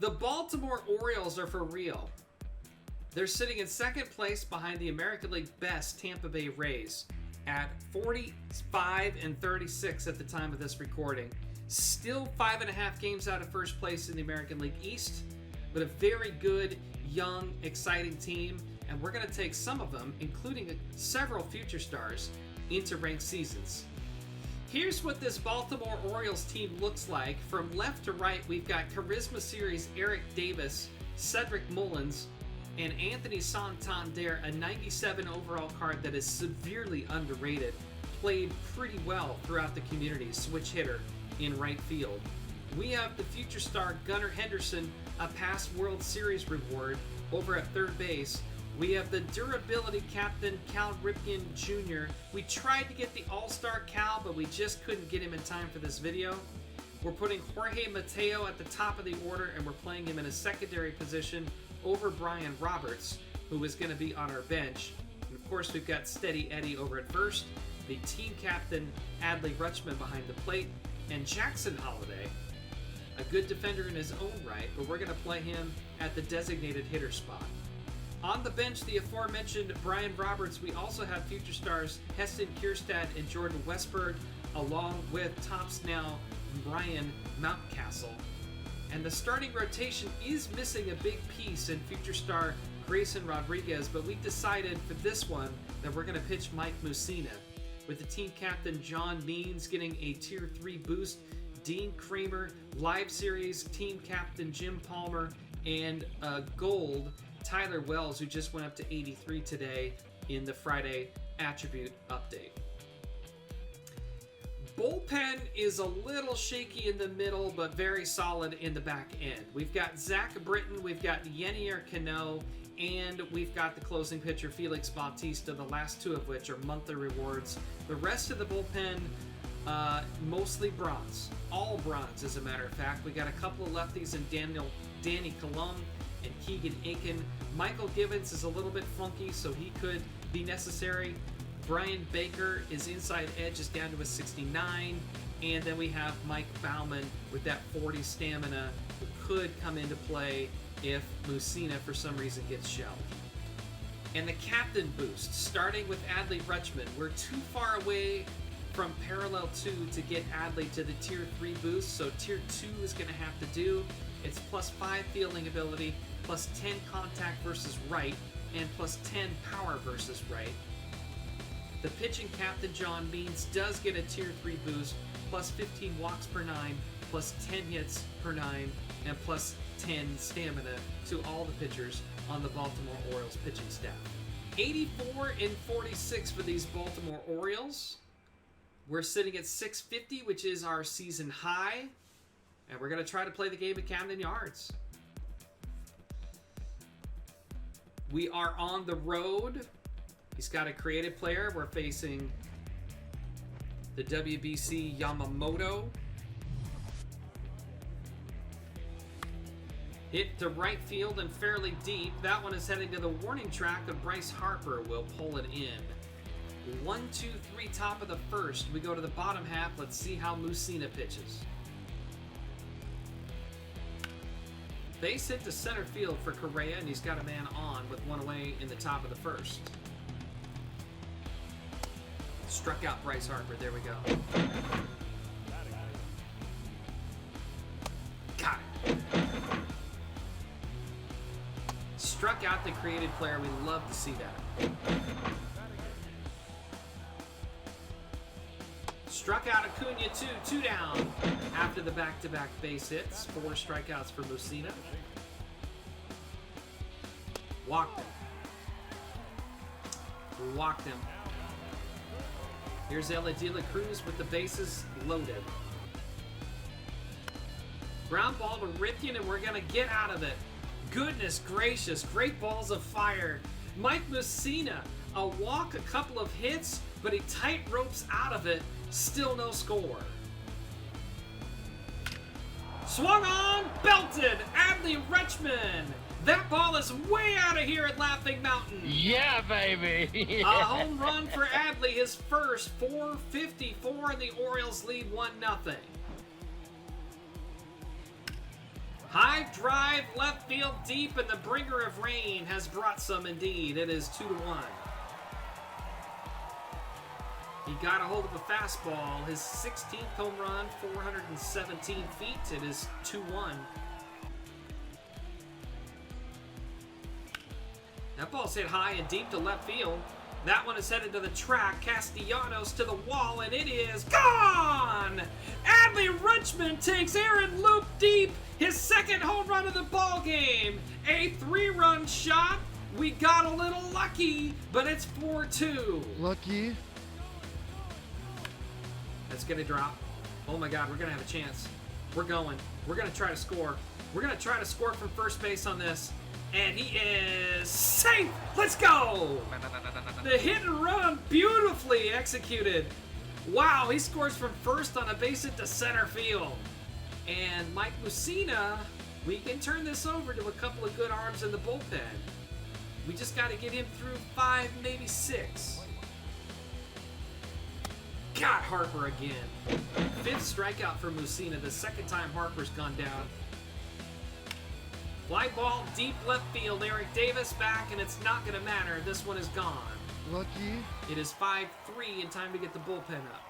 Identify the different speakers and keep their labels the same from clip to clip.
Speaker 1: The Baltimore Orioles are for real. They're sitting in second place behind the American League best Tampa Bay Rays at 45-36 at the time of this recording. Still 5.5 games out of first place in the American League East, but a very good, young, exciting team, and we're going to take some of them, including several future stars, into ranked seasons. Here's what this Baltimore Orioles team looks like. From left to right, we've got Charisma Series Eric Davis, Cedric Mullins, and Anthony Santander, a 97 overall card that is severely underrated. Played pretty well throughout the community, switch hitter in right field. We have the future star Gunnar Henderson, a past World Series reward, over at third base. We have the durability captain Cal Ripken Jr. We tried to get the All-Star Cal, but we just couldn't get him in time for this video. We're putting Jorge Mateo at the top of the order, and we're playing him in a secondary position over Brian Roberts, who is going to be on our bench. And of course, we've got Steady Eddie over at first, the team captain Adley Rutschman behind the plate, and Jackson Holliday, a good defender in his own right, but we're going to play him at the designated hitter spot. On the bench, the aforementioned Brian Roberts. We also have future stars Heston Kierstad and Jordan Westberg, along with tops now Brian Mountcastle. And the starting rotation is missing a big piece in future star Grayson Rodriguez, but we decided for this one that we're going to pitch Mike Mussina, with the team captain John Means getting a Tier 3 boost, Dean Kramer, Live Series team captain Jim Palmer, and gold Tyler Wells, who just went up to 83 today in the Friday attribute update. Bullpen is a little shaky in the middle, but very solid in the back end. We've got Zach Britton, we've got Yenier Cano, and we've got the closing pitcher Felix Bautista, the last two of which are monthly rewards. The rest of the bullpen, mostly bronze. All bronze, as a matter of fact. We got a couple of lefties in Danny Colon and Keegan Aiken. Michael Gibbons is a little bit funky, so he could be necessary. Brian Baker is inside edge, is down to a 69. And then we have Mike Bauman with that 40 stamina, who could come into play if Mussina for some reason gets shelved. And the captain boost, starting with Adley Rutschman. We're too far away from Parallel 2 to get Adley to the Tier 3 boost, so Tier 2 is going to have to do. It's +5 fielding ability, +10 contact versus right, and +10 power versus right. The pitching captain, John Means, does get a Tier 3 boost, +15 walks per 9, +10 hits per 9, and +10 stamina to all the pitchers on the Baltimore Orioles pitching staff. 84-46 for these Baltimore Orioles. We're sitting at 650, which is our season high, and we're going to try to play the game at Camden Yards. We are on the road. He's got a creative player. We're facing the WBC Yamamoto. Hit to right field and fairly deep. That one is heading to the warning track, and Bryce Harper will pull it in. 1, 2, 3, top of the first. We go to the bottom half. Let's see how Mussina pitches. Base hit to center field for Correa, and he's got a man on with one away in the top of the first. Struck out Bryce Harper. There we go. Got it. Struck out the created player. We love to see that. Struck out Acuna, two down after the back-to-back base hits. 4 strikeouts for Mussina. Walked him. Walked him. Here's Ella De La Cruz with the bases loaded. Ground ball to Ripken, and we're going to get out of it. Goodness gracious, great balls of fire. Mike Mussina, a walk, a couple of hits, but he tight ropes out of it. Still no score. Swung on, belted, Adley Rutschman. That ball is way out of here at Laughing Mountain.
Speaker 2: Yeah, baby.
Speaker 1: A home run for Adley, his first. 454, and the Orioles lead 1-0. High drive, left field deep, and the bringer of rain has brought some indeed. It is 2-1. He got a hold of a fastball. His 16th home run, 417 feet. It is 2-1. That ball's hit high and deep to left field. That one is headed to the track. Castellanos to the wall, and it is gone! Adley Rutschman takes Aaron Loop deep. His second home run of the ball game. A 3-run shot. We got a little lucky, but it's 4-2.
Speaker 3: Lucky.
Speaker 1: That's going to drop. Oh my God, we're going to have a chance. We're going. We're going to try to score. We're going to try to score from first base on this. And he is safe. Let's go. The hit and run, beautifully executed. Wow, he scores from first on a base hit to center field. And Mike Mussina, we can turn this over to a couple of good arms in the bullpen. We just got to get him through 5, maybe 6. Got Harper again. 5th strikeout for Mussina, the second time Harper's gone down. Fly ball, deep left field. Eric Davis back, and it's not going to matter. This one is gone.
Speaker 3: Lucky.
Speaker 1: It is 5-3 and time to get the bullpen up.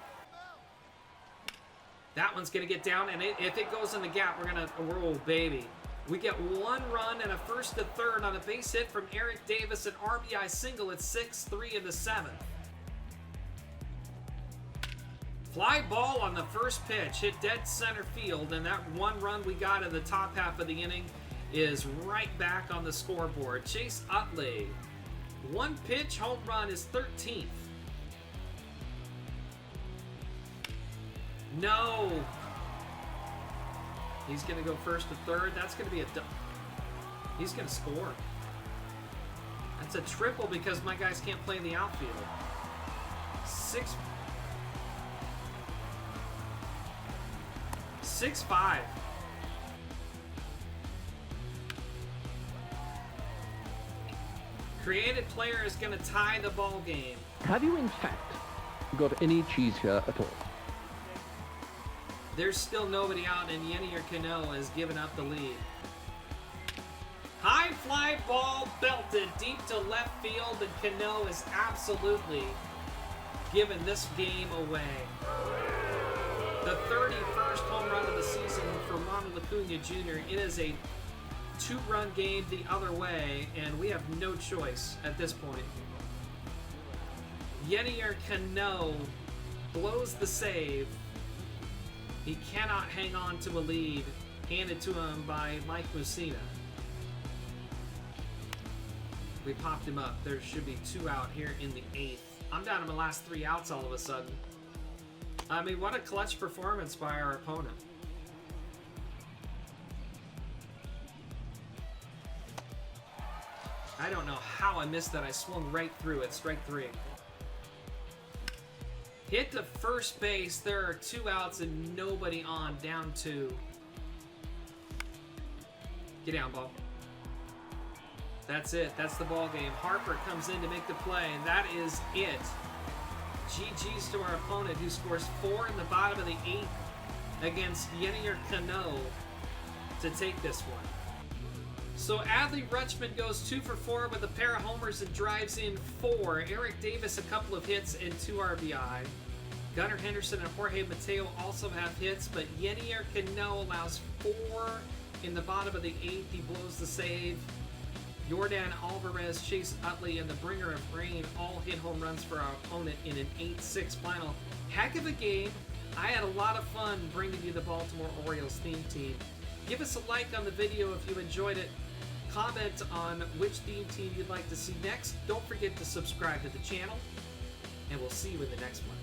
Speaker 1: That one's going to get down, and if it goes in the gap, we're going to roll, baby. We get 1 run and a first to third on a base hit from Eric Davis, an RBI single at 6-3 in the 7th. Fly ball on the first pitch, hit dead center field, and that 1 run we got in the top half of the inning is right back on the scoreboard. Chase Utley, 1 pitch home run is 13th. No. He's going to go first to third. That's going to be he's going to score. That's a triple because my guys can't play in the outfield. 6-5. Created player is going to tie the ball game.
Speaker 4: Have you in fact got any cheese here at all?
Speaker 1: There's still nobody out, and Yenier Cano has given up the lead. High fly ball belted deep to left field, and Cano is absolutely given this game away. The 31st home run of the season for Ronald Acuna Jr. It is a 2-run game the other way, and we have no choice at this point. Yenier Cano blows the save. He cannot hang on to a lead handed to him by Mike Mussina. We popped him up. There should be 2 out here in the 8th. I'm down to my last 3 outs all of a sudden. I mean, what a clutch performance by our opponent. I don't know how I missed that. I swung right through it. Strike 3. Hit to first base. There are 2 outs and nobody on. Down 2. Get down, ball. That's it. That's the ball game. Harper comes in to make the play, and that is it. GG's to our opponent, who scores 4 in the bottom of the 8th against Yenier Cano to take this one. So Adley Rutschman goes 2 for 4 with a pair of homers and drives in 4. Eric Davis, a couple of hits and 2 RBI. Gunnar Henderson and Jorge Mateo also have hits, but Yenier Cano allows 4 in the bottom of the 8th. He blows the save. Yordan Alvarez, Chase Utley, and the bringer of rain all hit home runs for our opponent in an 8-6 final. Heck of a game. I had a lot of fun bringing you the Baltimore Orioles theme team. Give us a like on the video if you enjoyed it. Comment on which theme team you'd like to see next. Don't forget to subscribe to the channel, and we'll see you in the next one.